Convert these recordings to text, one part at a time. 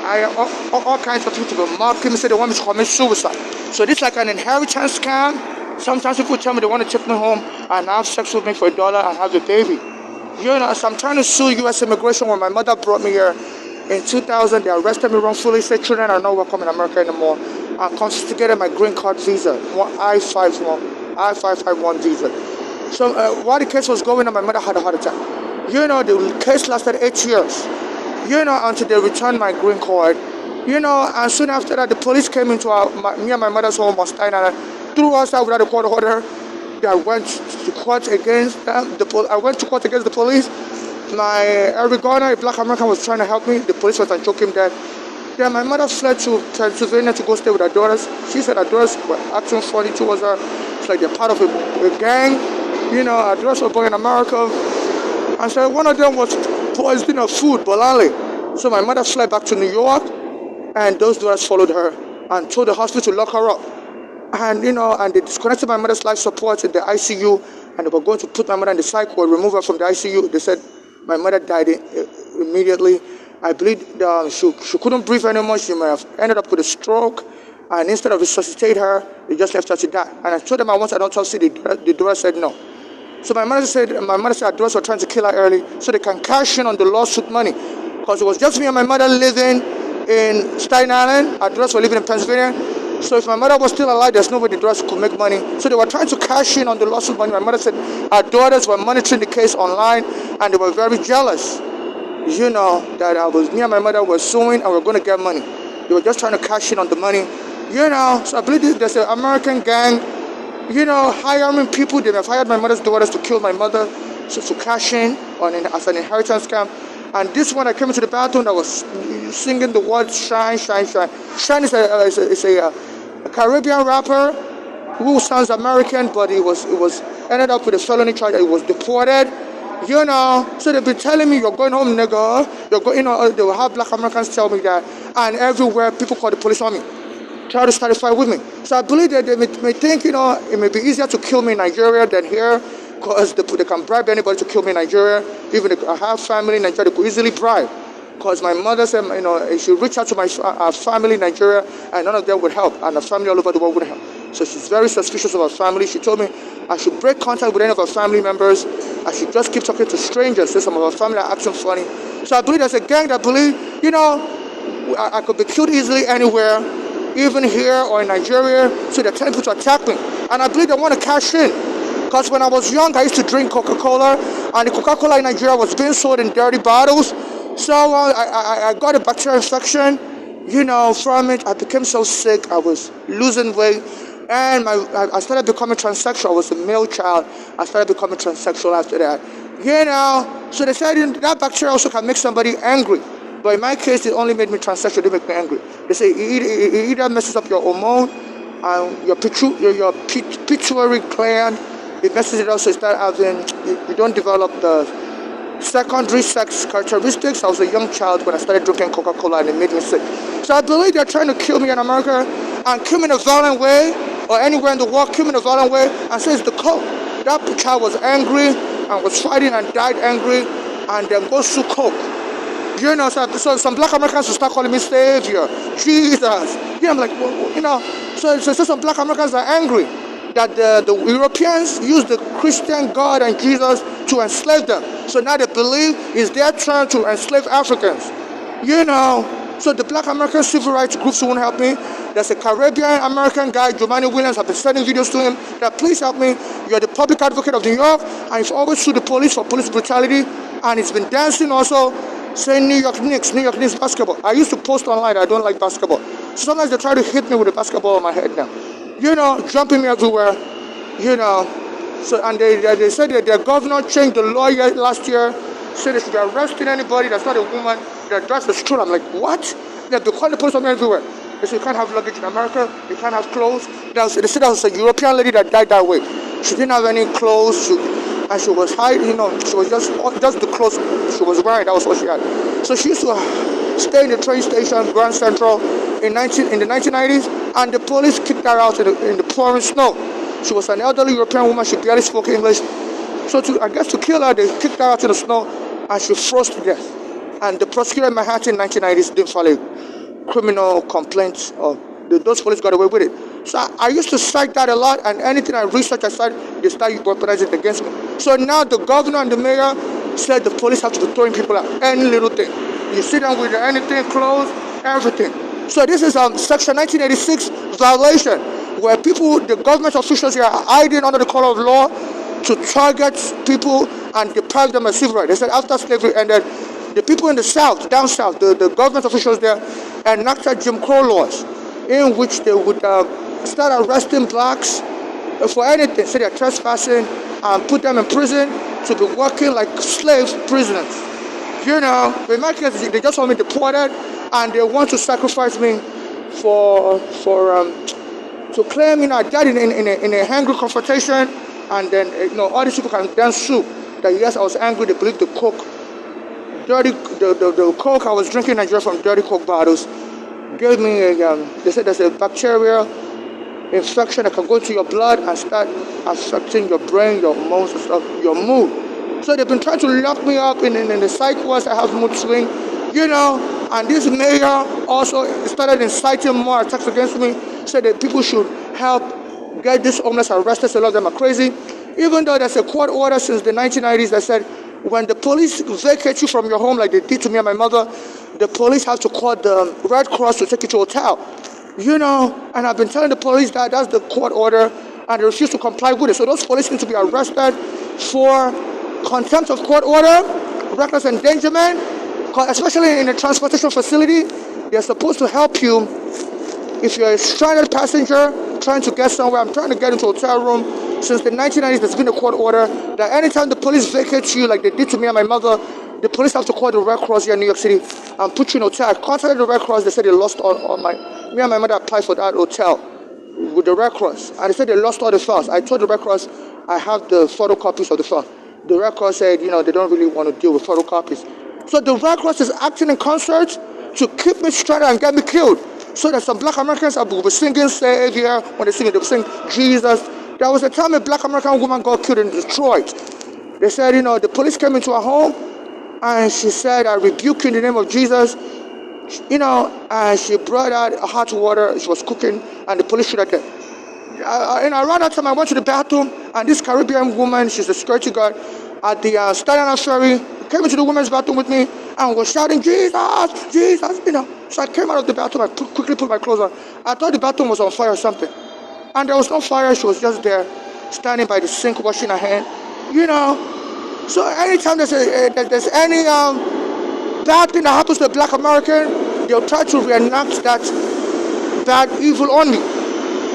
all kinds of people mocking me, say they want me to commit suicide. So this is like an inheritance scam. Sometimes people tell me they want to take me home and have sex with me for $1 and have a baby. So I'm trying to sue U.S. immigration. When my mother brought me here in 2000, they arrested me wrongfully, said children are not welcome in America anymore, and confiscated my green card visa, I-551 visa. So while the case was going on, my mother had a heart attack. The case lasted 8 years, until they returned my green card. And soon after that, the police came into me and my mother's home on Staten Island, threw us out without a court order. I went to court against them. I went to court against the police. My Arizona, a black American, was trying to help me. The police was trying to choke him dead. Then my mother fled to Pennsylvania to go stay with her daughters. She said her daughters were acting funny towards her. It's like they're part of a gang. Her daughters were born in America. And so one of them was poisoning her food, Bolale. So my mother fled back to New York, and those daughters followed her and told the hospital to lock her up. And and they disconnected my mother's life support in the ICU, and they were going to put my mother in the psych ward, remove her from the ICU. They said my mother died immediately. I believe she couldn't breathe anymore. She might have ended up with a stroke, and instead of resuscitate her, they just left her to die. And I told them I wanted an autopsy. The daughter said no. So my mother said her daughters were trying to kill her early so they can cash in on the lawsuit money, because it was just me and my mother living in Staten Island. Our daughters were living in Pennsylvania. So if my mother was still alive, there's nobody the daughters could make money. So they were trying to cash in on the lawsuit money. My mother said our daughters were monitoring the case online, and they were very jealous. That me and my mother were suing and we were going to get money. They were just trying to cash in on the money. So I believe there's an American gang, hiring people. They have hired my mother's daughters to kill my mother, so to cash in as an inheritance scam. And this one, I came into the bathroom that was singing the word shine, shine, shine. Shine is a Caribbean rapper who sounds American, but he was ended up with a felony charge. He was deported. So they've been telling me, you're going home, nigga. You're going. They will have black Americans tell me that, and everywhere people call the police on me, try to satisfy with me. So I believe that they may think, it may be easier to kill me in Nigeria than here, because they can bribe anybody to kill me in Nigeria. Even if I have family in Nigeria, they could easily bribe. Because my mother said, she reached out to my family in Nigeria, and none of them would help, and her family all over the world would help. So she's very suspicious of her family. She told me I should break contact with any of her family members. I should just keep talking to strangers. Say some of her family are acting funny. So I believe there's a gang that believe, I could be killed easily anywhere, even here or in Nigeria. So they're telling people to attack me. And I believe they want to cash in. Because when I was young, I used to drink Coca-Cola, and the Coca-Cola in Nigeria was being sold in dirty bottles. So I got a bacterial infection, from it. I became so sick. I was losing weight. And I started becoming transsexual. I was a male child. I started becoming transsexual after that. So they said that bacteria also can make somebody angry. But in my case, it only made me transsexual. It didn't make me angry. They say it either messes up your hormone and your pituitary gland. It messes it up, so you don't develop the secondary sex characteristics. I was a young child when I started drinking Coca-Cola, and it made me sick. So I believe they're trying to kill me in America, and kill me in a violent way, or anywhere in the world, kill me in a violent way, and say it's the Coke. That child was angry and was fighting and died angry, and then go sue Coke. So some black Americans will start calling me Savior, Jesus. I'm like, so some black Americans are angry that the Europeans used the Christian God and Jesus to enslave them. So now they believe it's their turn to enslave Africans. So the black American civil rights groups won't help me. There's a Caribbean American guy, Jomani Williams. I've been sending videos to him that please help me. You're the public advocate of New York, and you've always sued the police for police brutality. And he's been dancing also, saying New York Knicks basketball. I used to post online that I don't like basketball. So sometimes they try to hit me with a basketball on my head now. Jumping me everywhere. So, and they said that their governor changed the law last year, said they should be arresting anybody that's not a woman that drives the stroller. I'm like, what? They call the police on me everywhere. They said you can't have luggage in America, you can't have clothes. They said that was a European lady that died that way. She didn't have any clothes, and she was hiding, she was just the clothes she was wearing, that was what she had. So she used to stay in the train station, Grand Central, in the 1990s, and the police kicked her out in the pouring snow. She was an elderly European woman. She barely spoke English. So to kill her, they kicked her out in the snow, and she froze to death. And the prosecutor in Manhattan in the 1990s didn't follow it. criminal complaints, or those police got away with it. So I used to cite that a lot, and anything I research, they start weaponizing it against me. So now the governor and the mayor said the police have to be throwing people at any little thing. You sit down with anything, clothes, everything. So this is Section 1986 violation, where the government officials here are hiding under the color of law to target people and deprive them of civil rights. They said after slavery ended, the people in the South, down South, the government officials there enacted Jim Crow laws in which they would start arresting blacks for anything, say they're trespassing, and put them in prison to be working like slave prisoners. In my case, they just want me deported, and they want to sacrifice me to claim, I died in a hungry confrontation, and then, all these people can then sue that yes, I was angry. They believe the coke, the coke I was drinking in Nigeria from dirty coke bottles, gave me they said there's a bacterial infection that can go to your blood and start affecting your brain, your emotions, and stuff, your mood. So they've been trying to lock me up in the psych wards. I have mood swing, and this mayor also started inciting more attacks against me, said that people should help get these homeless arrested, so a lot of them are crazy. Even though there's a court order since the 1990s that said when the police vacate you from your home like they did to me and my mother, the police have to call the Red Cross to take you to a hotel. And I've been telling the police that that's the court order, and they refuse to comply with it. So those police need to be arrested for contempt of court order, reckless endangerment, especially in a transportation facility. They're supposed to help you if you're a stranded passenger trying to get somewhere. I'm trying to get into a hotel room. Since the 1990s, there's been a court order that anytime the police vacate you, like they did to me and my mother, the police have to call the Red Cross here in New York City and put you in a hotel. I contacted the Red Cross. They said they lost all me and my mother applied for that hotel with the Red Cross, and they said they lost all the files. I told the Red Cross I have the photocopies of the file. The Red Cross said, they don't really want to deal with photocopies. So the Red Cross is acting in concert to keep me stranded and get me killed. So that some black Americans will be singing Savior. When they sing it, they sing Jesus. There was a time a black American woman got killed in Detroit. They said, the police came into her home, and she said, I rebuke you in the name of Jesus. And she brought out hot water. She was cooking, and the police shot at her. Around that time, I went to the bathroom, and this Caribbean woman, she's a security guard at the Staten Island Ferry, came into the women's bathroom with me and was shouting, Jesus, Jesus, So I came out of the bathroom, I quickly put my clothes on. I thought the bathroom was on fire or something. And there was no fire, she was just there, standing by the sink, washing her hand, So anytime there's any bad thing that happens to a black American, they'll try to reenact that bad evil on me.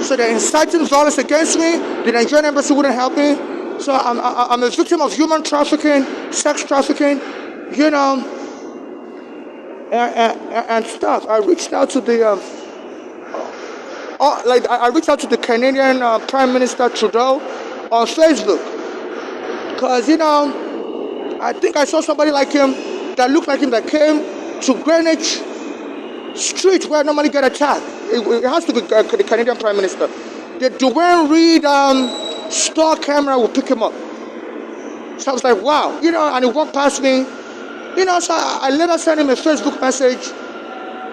So they're inciting violence against me. The Nigerian embassy wouldn't help me. So I'm a victim of human trafficking, sex trafficking, and stuff. I reached out to the Canadian Prime Minister Trudeau on Facebook, because I think I saw somebody like him that looked like him that came to Greenwich Street where I normally get attacked. It has to be the Canadian Prime Minister. The Dwayne Reed store camera will pick him up. So I was like, wow, and he walked past me, so I later sent him a Facebook message,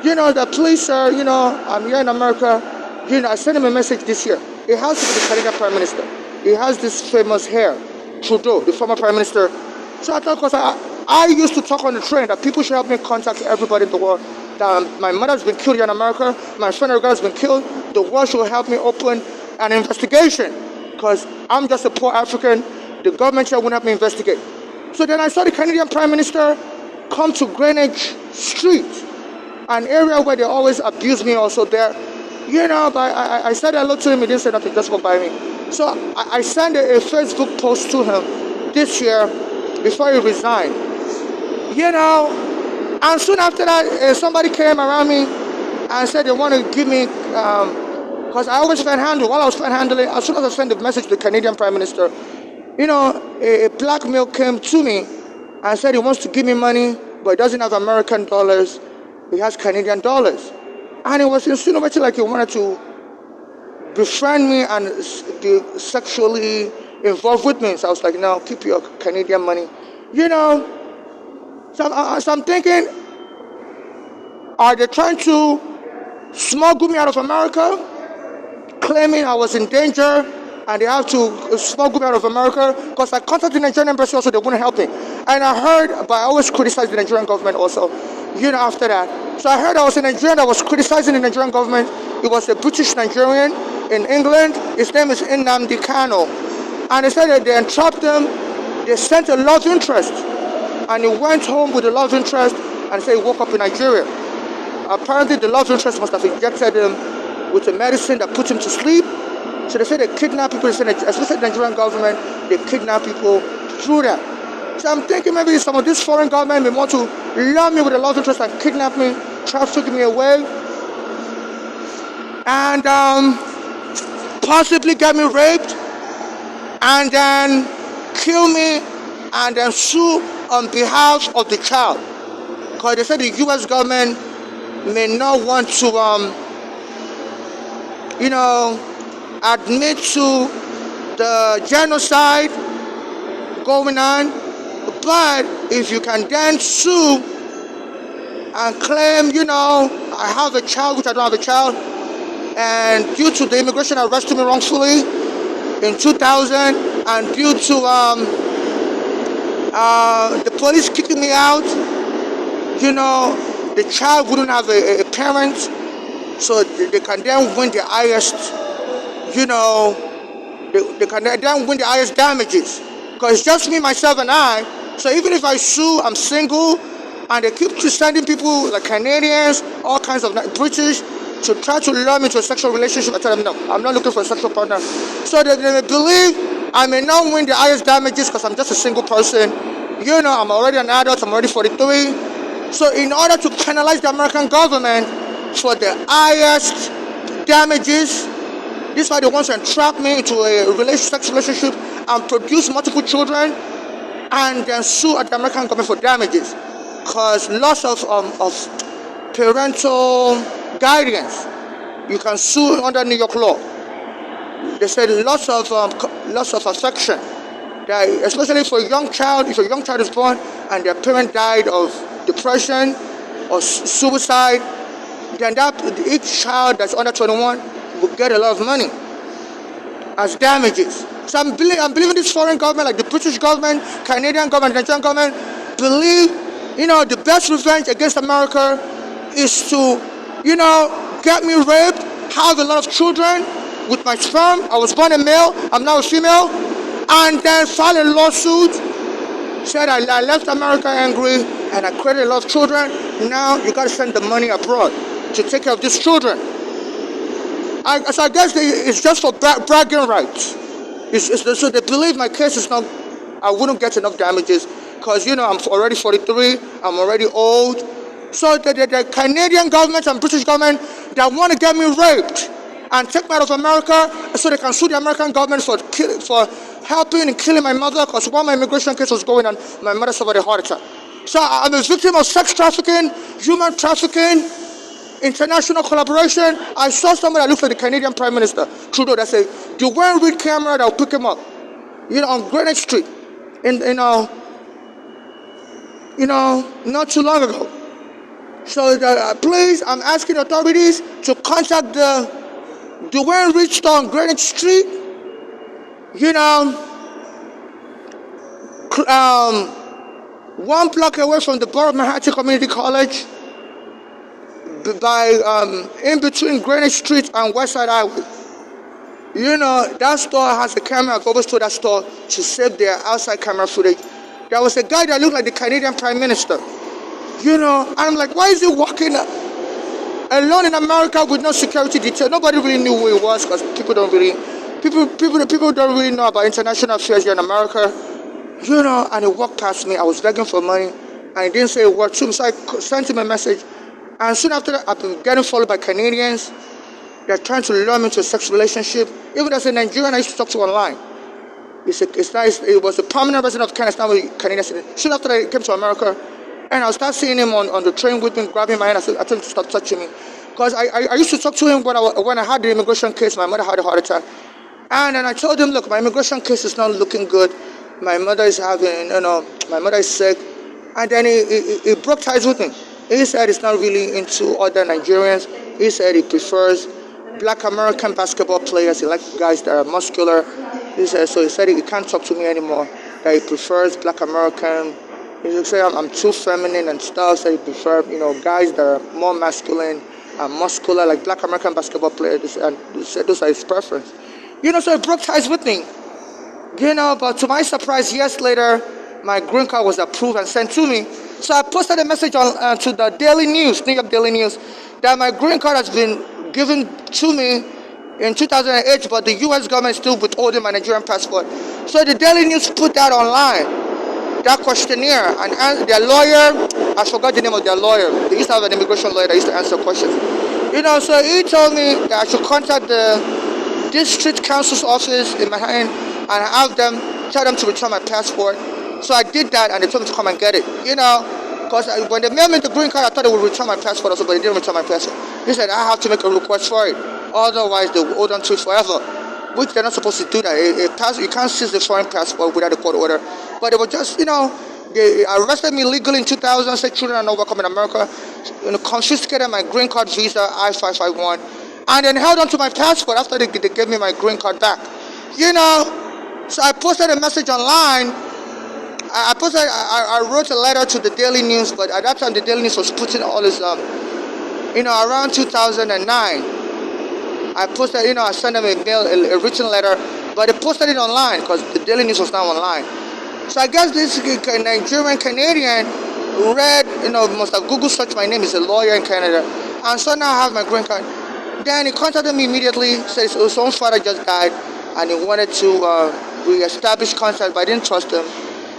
that please, sir, I'm here in America. I sent him a message this year. It has to be the Canadian Prime Minister. He has this famous hair, Trudeau, the former Prime Minister. So I thought, because I used to talk on the train that people should help me contact everybody in the world. That my mother's been killed here in America, my friend has been killed. The world should help me open an investigation, because I'm just a poor African. The government here won't help me investigate. So then I saw the Canadian Prime Minister come to Greenwich Street, an area where they always abuse me also there. But I said hello to him, he didn't say nothing, just walked by me. So I sent a Facebook post to him this year before he resigned. And soon after that, somebody came around me and said they want to give me, because I always panhandle. While I was panhandling, as soon as I sent the message to the Canadian Prime Minister, a black male came to me and said he wants to give me money, but he doesn't have American dollars, he has Canadian dollars. And he was insinuating like he wanted to befriend me and be sexually involved with me. So I was like, no, keep your Canadian money. So I'm thinking, Are they trying to smuggle me out of America, claiming I was in danger, and they have to smuggle me out of America? Because I contacted the Nigerian embassy also, they wouldn't help me. And I heard, but I always criticize the Nigerian government also, after that. So I heard I was a Nigerian that was criticizing the Nigerian government. It was a British Nigerian in England. His name is Nnamdi Kanu. And they said that they entrapped him. They sent a love interest. And he went home with a love interest and said he woke up in Nigeria. Apparently the love interest must have injected him with a medicine that put him to sleep. So they say they kidnap people, especially the Nigerian government, they kidnap people through that. So I'm thinking maybe some of this foreign government may want to lure me with a love interest and kidnap me, traffic me away, and possibly get me raped, and then kill me, and then sue on behalf of the child. Because they said the U.S. government may not want to, admit to the genocide going on, but if you can then sue and claim, I have a child, which I don't have a child, and due to the immigration arresting me wrongfully in 2000, and due to the police kicking me out, the child wouldn't have a parent, so they can then win the highest, they can then win the highest damages. Because it's just me, myself, and I. So even if I sue, I'm single, and they keep sending people like Canadians, all kinds of British, to try to lure me into a sexual relationship. I tell them, no, I'm not looking for a sexual partner. So they may believe I may not win the highest damages because I'm just a single person. I'm already an adult, I'm already 43. So in order to penalize the American government for the highest damages, this is why they want to entrap me into a sex relationship and produce multiple children and then sue at the American government for damages. Because loss of parental guidance, you can sue under New York law. They said loss of affection, that especially for a young child, if a young child is born and their parent died of depression or suicide, then each child that's under 21 will get a lot of money as damages. So I'm believing this foreign government, like the British government, Canadian government, Nigerian government, believe, the best revenge against America is to, get me raped, have a lot of children with my sperm. I was born a male, I'm now a female, and then file a lawsuit, said I left America angry, and I created a lot of children. Now you got to send the money abroad to take care of these children. So I guess it's just for bragging rights. So they believe my case is not, I wouldn't get enough damages because, I'm already 43, I'm already old. So the Canadian government and British government that want to get me raped and take me out of America so they can sue the American government for helping and killing my mother, because while my immigration case was going on, my mother suffered a heart attack. So I'm a victim of sex trafficking, human trafficking, international collaboration. I saw somebody that looked like the Canadian Prime Minister, Trudeau, that said, the Wayne Reed camera that will pick him up, on Greenwich Street, not too long ago. So please, I'm asking authorities to contact the Wayne Reed store on Greenwich Street, 1 block away from the Borough of Manhattan Community College, by in between Greenwich Street and Westside Highway. That store has a camera. I've always told that store to save their outside camera footage. There was a guy that looked like the Canadian Prime Minister. And I'm like, why is he walking alone in America with no security detail? Nobody really knew who he was because people don't really know about international affairs here in America. And he walked past me. I was begging for money, and he didn't say a word to me. So I sent him a message. And soon after that, I've been getting followed by Canadians. They're trying to lure me into a sex relationship. Even as a Nigerian I used to talk to online. It's nice. It was a permanent resident of Canada, now a Canadian citizen. Soon after that, I came to America, and I started seeing him on the train with me, grabbing my hand. I told him to stop touching me. Because I used to talk to him when I had the immigration case. My mother had a heart attack. And then I told him, look, my immigration case is not looking good. My mother is my mother is sick. And then he broke ties with me. He said he's not really into other Nigerians. He said he prefers black American basketball players. He likes guys that are muscular. He said he can't talk to me anymore. That he prefers black American. He said I'm too feminine and stuff. So he prefers guys that are more masculine and muscular, like black American basketball players. And he said those are his preference. So he broke ties with me. But to my surprise, years later, my green card was approved and sent to me. So I posted a message on to the Daily News, New York Daily News, that my green card has been given to me in 2008, but the U.S. government is still withholding my Nigerian passport. So the Daily News put that online, that questionnaire, and their lawyer, I forgot the name of their lawyer. They used to have an immigration lawyer that used to answer questions. So he told me that I should contact the district council's office in Manhattan and tell them to return my passport. So I did that, and they told me to come and get it. Because when they mailed me the green card, I thought they would return my passport also, but they didn't return my passport. They said I have to make a request for it, otherwise they will hold on to it forever, which they're not supposed to do that. You can't seize the foreign passport without a court order. But it was just, they arrested me legally in 2000, said children are not welcome in America, confiscated my green card visa, I-551, and then held on to my passport after they gave me my green card back. So I posted a message online. I wrote a letter to the Daily News, but at that time the Daily News was putting all this up. Around 2009, I posted, I sent them a written letter, but they posted it online because the Daily News was now online. So I guess this Nigerian Canadian read, must have Google searched my name. He's a lawyer in Canada, and so now I have my green card. Then he contacted me immediately, said his own father just died, and he wanted to re-establish contact, but I didn't trust him.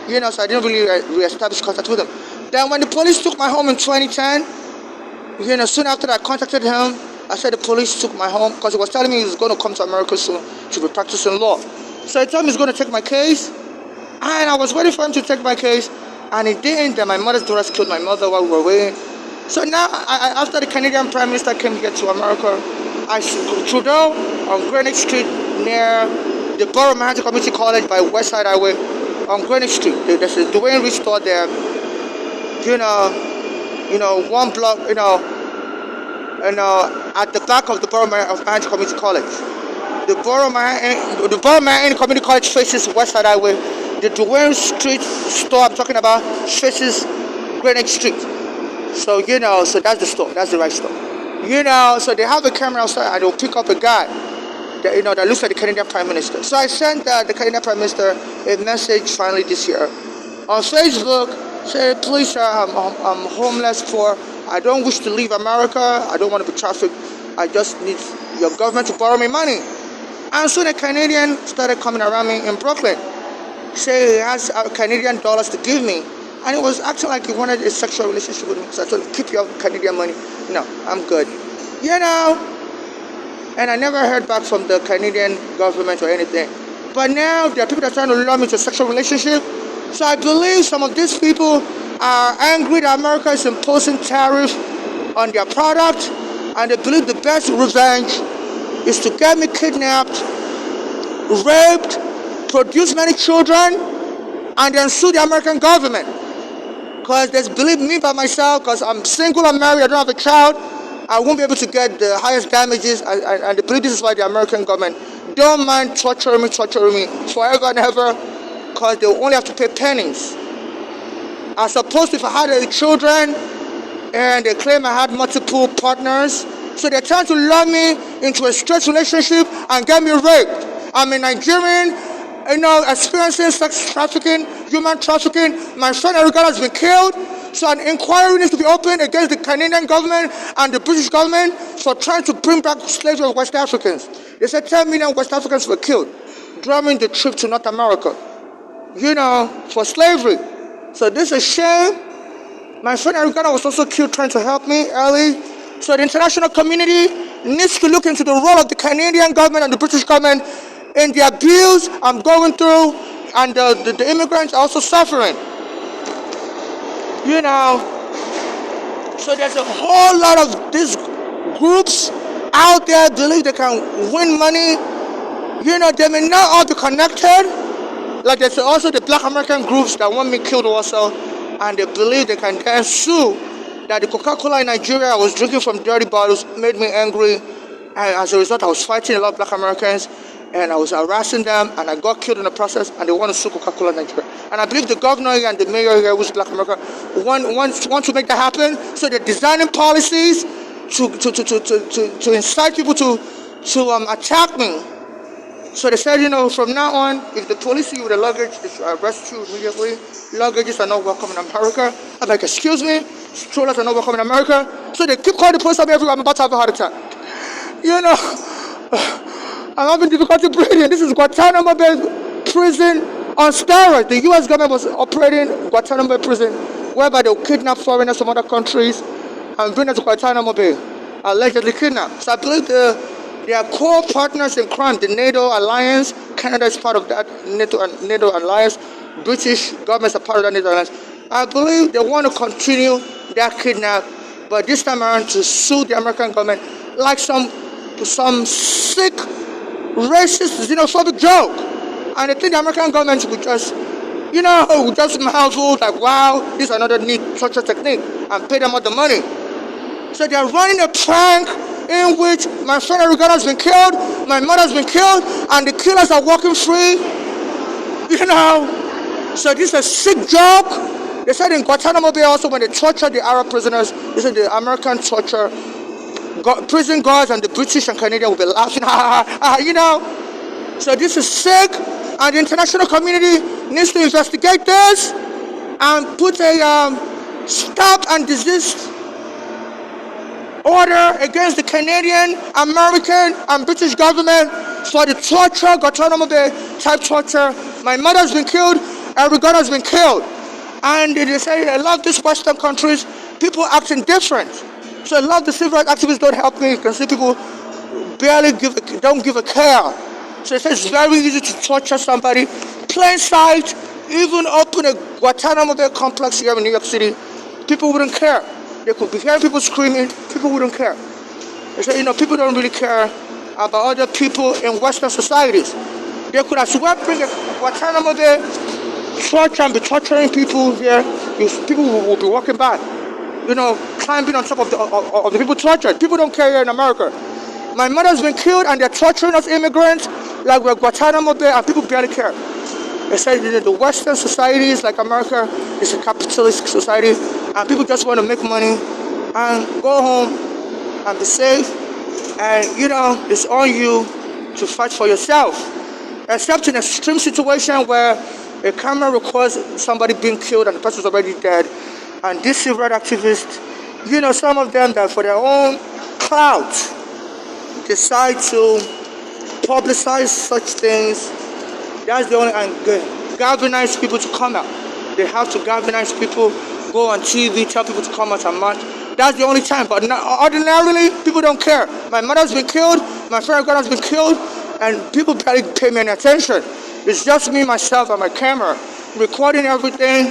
So I didn't really re-establish contact with him. Then when the police took my home in 2010, soon after I contacted him, I said the police took my home because he was telling me he was going to come to America soon to be practicing law. So he told me he's going to take my case, and I was waiting for him to take my case, and he didn't. Then my mother's daughters killed my mother while we were waiting. So now, after the Canadian Prime Minister came here to America, Trudeau on Greenwich Street near the Borough Manhattan Community College by West Side Highway, on Greenwich Street, there's a Dwayne Reed store there. One block, at the back of the Borough Manhattan Community College. The Borough Manhattan Community College faces West Side Highway. The Dwayne Street store I'm talking about faces Greenwich Street. So so that's the store. That's the right store. So they have a camera outside and they'll pick up a guy that looks like the Canadian Prime Minister. So I sent the Canadian Prime Minister a message finally this year on Facebook, say, please sir, I'm homeless, poor. I don't wish to leave America. I don't want to be trafficked. I just need your government to borrow me money. And so the Canadian started coming around me in Brooklyn, say he has Canadian dollars to give me. And it was acting like he wanted a sexual relationship with me. So I told him, keep your Canadian money. No, I'm good. And I never heard back from the Canadian government or anything. But now there are people that are trying to lure me to a sexual relationship. So I believe some of these people are angry that America is imposing tariffs on their product, and they believe the best revenge is to get me kidnapped, raped, produce many children, and then sue the American government. Because they believe me by myself, because I'm single, I'm married, I don't have a child, I won't be able to get the highest damages, and they believe this is why the American government don't mind torturing me forever and ever, because they only have to pay pennies. As opposed to if I had children and they claim I had multiple partners, so they're trying to lure me into a straight relationship and get me raped. I'm a Nigerian, experiencing sex trafficking, human trafficking. My friend Eric has been killed. So an inquiry needs to be opened against the Canadian government and the British government for trying to bring back slavery of West Africans. They said 10 million West Africans were killed during the trip to North America, for slavery. So this is a shame. My friend Eric was also killed trying to help me early. So the international community needs to look into the role of the Canadian government and the British government in the abuse I'm going through, and the immigrants are also suffering. So there's a whole lot of these groups out there believe they can win money. They may not all be connected. Like there's also the Black American groups that want me killed also, and they believe they can then sue that the Coca-Cola in Nigeria I was drinking from dirty bottles made me angry. And as a result, I was fighting a lot of black Americans and I was harassing them and I got killed in the process and they want to sue Coca-Cola in Nigeria. And I believe the governor here and the mayor here, who's black America, want to make that happen. So they're designing policies to incite people to attack me. So they said, from now on, if the police see you with a luggage, they should arrest you immediately. Luggages are not welcome in America. I'm like, excuse me? Strollers are not welcome in America. So they keep calling the police on me everywhere. I'm about to have a heart attack. I'm having difficulty breathing. This is Guantanamo Bay prison on steroids. The U.S. government was operating Guantanamo Bay prison, whereby they would kidnap foreigners from other countries and bring them to Guantanamo Bay, allegedly kidnapped. So I believe they are core partners in crime. The NATO alliance, Canada is part of that NATO alliance. British governments are part of that NATO alliance. I believe they want to continue that kidnap, but this time around to sue the American government like some sick, racist, xenophobic joke. And I think the American government would just marvel, like, wow, this is another neat torture technique, and pay them all the money. So they're running a prank in which my friend Arigano has been killed, my mother has been killed, and the killers are walking free. So this is a sick joke. They said in Guantanamo Bay also when they tortured the Arab prisoners, they said the American torture prison guards and the British and Canadian will be laughing, So this is sick, and the international community needs to investigate this and put a stop and desist order against the Canadian, American, and British government for the torture, Guantanamo Bay type torture. My mother has been killed, Arigano has been killed. And they say a lot of these Western countries, people acting different. So a lot of the civil rights activists don't help me. You can see people barely don't give a care. So it says it's very easy to torture somebody. Plain sight, even open a Guantanamo Bay complex here in New York City, people wouldn't care. They could be hearing people screaming, people wouldn't care. They say, people don't really care about other people in Western societies. They could as well bring a Guantanamo Bay torture and be torturing people here. People will be walking by, climbing on top of the people tortured. People don't care here in America. My mother's been killed and they're torturing us immigrants like we're Guantanamo Bay and people barely care. They say the Western societies like America is a capitalist society and people just want to make money and go home and be safe. And, it's on you to fight for yourself. Except in an extreme situation where a camera records somebody being killed and the person's already dead. And these civil rights activists, some of them that for their own clout decide to publicize such things. That's the only, and galvanize people to come out. They have to galvanize people, go on TV, tell people to come out and march. That's the only time. But ordinarily, people don't care. My mother's been killed, my friend has been killed, and people barely pay me any attention. It's just me, myself, and my camera, recording everything.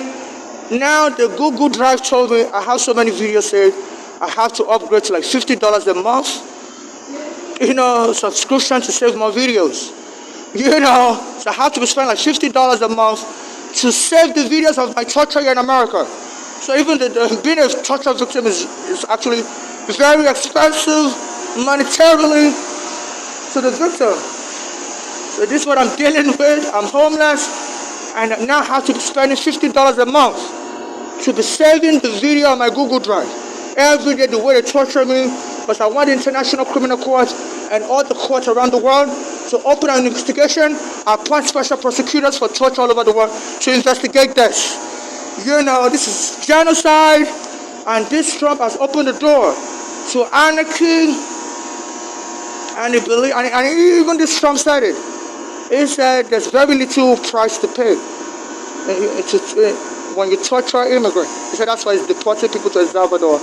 Now the Google Drive told me I have so many videos saved, I have to upgrade to like $50 a month, subscription to save more videos. So I have to spend like $50 a month to save the videos of my torture here in America. So even being a torture victim is actually very expensive monetarily to the victim. So this is what I'm dealing with. I'm homeless and I now have to be spending $50 a month to be saving the video on my Google Drive. Every day the way they torture me, but I want the International Criminal Court and all the courts around the world to open an investigation, appoint special prosecutors for torture all over the world to investigate this. This is genocide, and this Trump has opened the door to anarchy, and even this Trump said it. He said there's very little price to pay when you torture immigrants. He said that's why he's deporting people to El Salvador.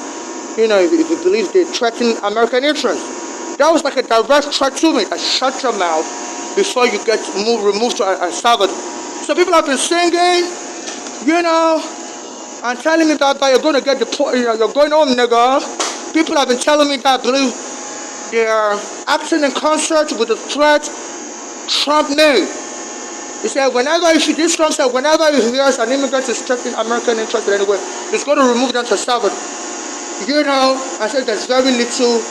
If you believe they threaten American interests. That was like a direct threat to me. Shut your mouth before you get removed to El Salvador. So people have been singing, and telling me that you're going to get deported, you're going home, nigga. People have been telling me that I believe they are acting in concert with the threat Trump made. He said, this Trump said, whenever he hears an immigrant is threatening American interests in any way, he's going to remove them to El Salvador. I said there's very little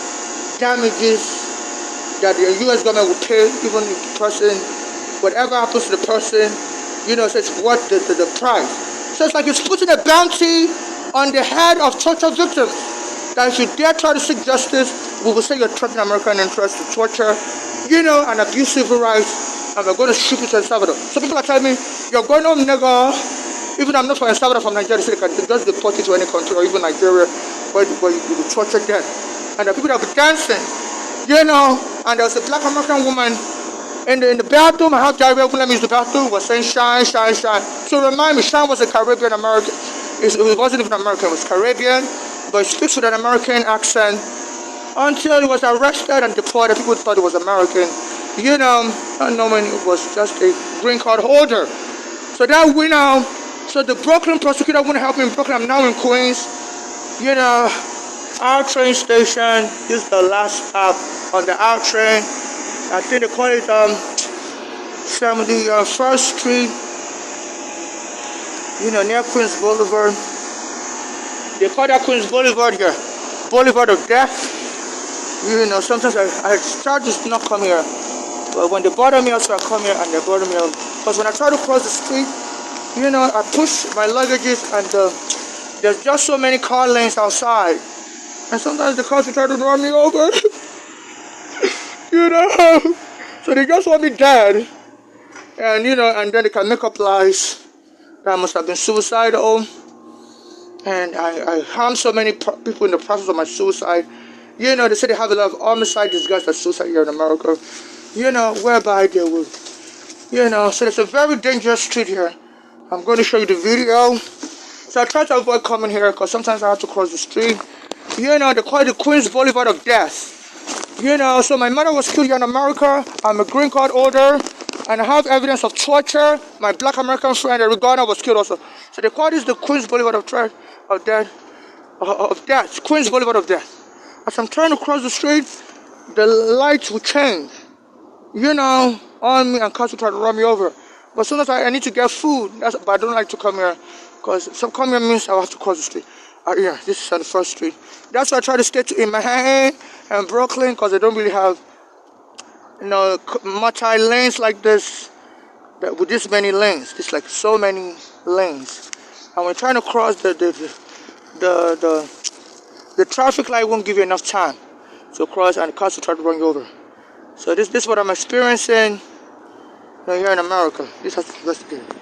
damages that the U.S. government will pay, even if the person, whatever happens to the person, so it's worth the price. So it's like it's putting a bounty on the head of torture victims. That if you dare try to seek justice, we will say you're threatening American interests to torture, and abuse civil rights, and we're going to ship you to El Salvador. So people are telling me, you're going home, nigga. Even I'm not from El Salvador, from Nigeria, so they can just deport you to any country, or even Nigeria, where you will torture them. And the people that will be dancing, and there was a black American woman in the bathroom. I have diarrhea when I use the bathroom, was saying shine, shine, shine. So remind me, shine was a Caribbean American. It wasn't even American, it was Caribbean, but it speaks with an American accent until he was arrested and deported. People thought it was American, not knowing it was just a green card holder. So that so the Brooklyn prosecutor wouldn't help me in Brooklyn. I'm now in Queens, our train station. This is the last stop on the R train. I think they call it 71st Street, near Queens Boulevard. They call that Queens Boulevard here, Boulevard of Death. Sometimes I start to not come here, but when they bother me, also I come here and they bother me. Because when I try to cross the street, I push my luggages and there's just so many car lanes outside, and sometimes the cars will try to run me over. So they just want me dead, and and then they can make up lies that I must have been suicidal, and I harmed so many people in the process of my suicide. They say they have a lot of homicide disguised as suicide here in America, whereby they will, so it's a very dangerous street here. I'm going to show you the video. So I try to avoid coming here because sometimes I have to cross the street. They call it the Queens Boulevard of Death. So my mother was killed here in America. I'm a green card holder, and I have evidence of torture. My black American friend, Eric Garner, was killed also. So they call this the Queens Boulevard of Death. Queens Boulevard of Death. As I'm trying to cross the street, the lights will change, on me, and cars will try to run me over. But sometimes I need to get food. But I don't like to come here, because if I come here means I have to cross the street. This is on the first street. That's why I try to stay in Manhattan and Brooklyn, because they don't really have, multi-lanes like this, with this many lanes. There's like so many lanes. And when trying to cross the traffic light won't give you enough time to cross, and the cars will try to run you over. So this is what I'm experiencing here in America. This has to be investigated.